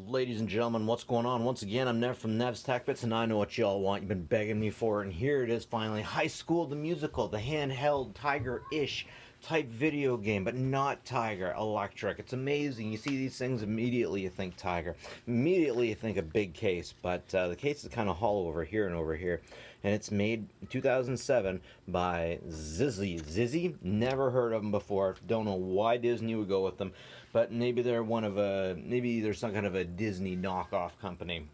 Ladies and gentlemen, what's going on? Once again, I'm Nev from Nev's Tech Bits, and I know what y'all want. You've been begging me for it, and here it is finally. High School the Musical, the handheld Tiger-ish type video game, but not Tiger, electric. It's amazing. You see these things, immediately you think Tiger. Immediately you think a big case, but the case is kind of hollow over here and over here. And it's made in 2007 by Zizzy. Never heard of them before. Don't know why Disney would go with them, but maybe they're maybe there's some kind of a Disney knockoff company,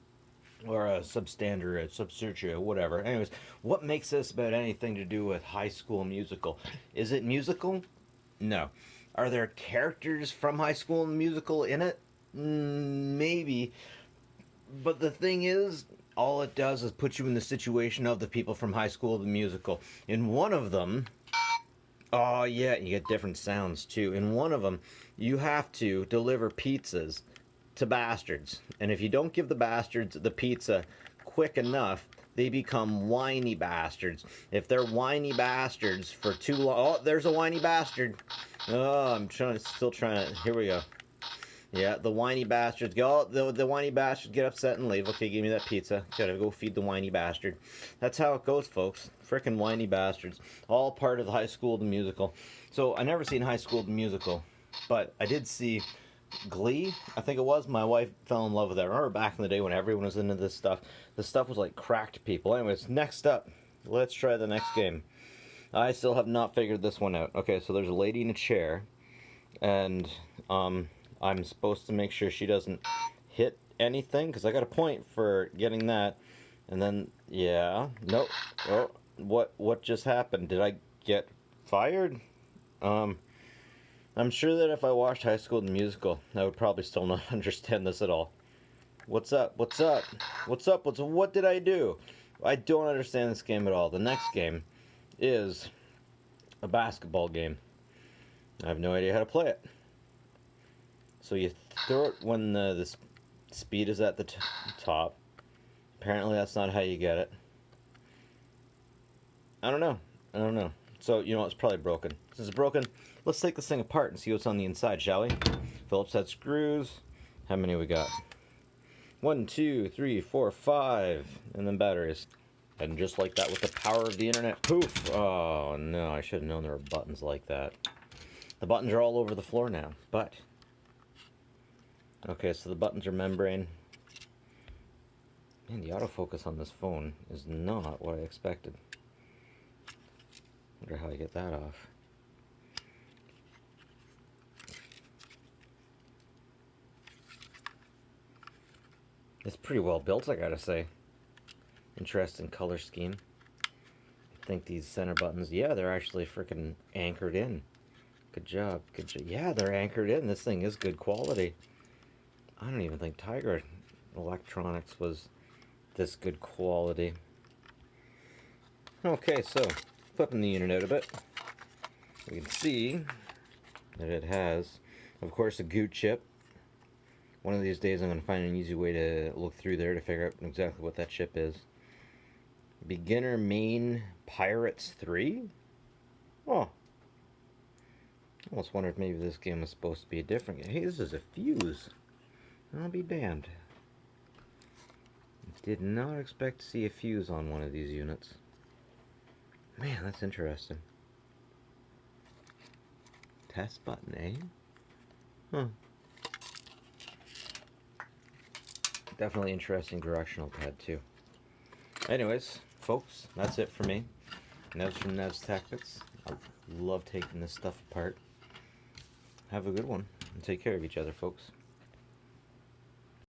or a substandard, a substitute, whatever. Anyways, what makes this about anything to do with High School Musical? Is it musical? No. Are there characters from High School Musical in it? Maybe. But the thing is, all it does is put you in the situation of the people from High School the Musical. In one of them, oh yeah, you get different sounds too. In one of them, you have to deliver pizzas to bastards. And if you don't give the bastards the pizza quick enough, they become whiny bastards. If they're whiny bastards for too long... Oh, there's a whiny bastard. Oh, I'm still trying to... Here we go. Yeah, the whiny bastards go. The whiny bastards get upset and leave. Okay, give me that pizza. Gotta go feed the whiny bastard. That's how it goes, folks. Frickin' whiny bastards. All part of the High School the Musical. So I never seen High School the Musical, but I did see Glee, I think it was. My wife fell in love with that. I remember back in the day when everyone was into this stuff. This stuff was like cracked people. Anyways, next up, let's try the next game. I still have not figured this one out. Okay, so there's a lady in a chair, and I'm supposed to make sure she doesn't hit anything, because I got a point for getting that. And then, yeah, nope. Oh, what just happened? Did I get fired? I'm sure that if I watched High School the Musical, I would probably still not understand this at all. What's up? What's up? What's up? What did I do? I don't understand this game at all. The next game is a basketball game. I have no idea how to play it. So you throw it when the speed is at the top. Apparently that's not how you get it. I don't know. So, you know, it's probably broken. Since it's broken, let's take this thing apart and see what's on the inside, shall we? Phillips head screws. How many we got? 1, 2, 3, 4, 5. And then batteries. And just like that, with the power of the internet, poof! Oh no, I should have known there were buttons like that. The buttons are all over the floor now, but... Okay, so the buttons are membrane. Man, the autofocus on this phone is not what I expected. Wonder how I get that off. It's pretty well built, I gotta say. Interesting color scheme. I think these center buttons, yeah, they're actually freaking anchored in. Good job, good job. Yeah, they're anchored in. This thing is good quality. I don't even think Tiger Electronics was this good quality. Okay, so flipping the unit out a bit, we can see that it has, of course, a GOOT chip. One of these days I'm going to find an easy way to look through there to figure out exactly what that chip is. Beginner Main Pirates 3? Oh. I almost wonder if maybe this game was supposed to be a different game. Hey, this is a fuse. I'll be damned. Did not expect to see a fuse on one of these units. Man, that's interesting. Test button, eh? Huh. Definitely interesting directional pad, too. Anyways, folks, that's it for me. Nev's from Nev's Tech Bits. I love taking this stuff apart. Have a good one, and take care of each other, folks.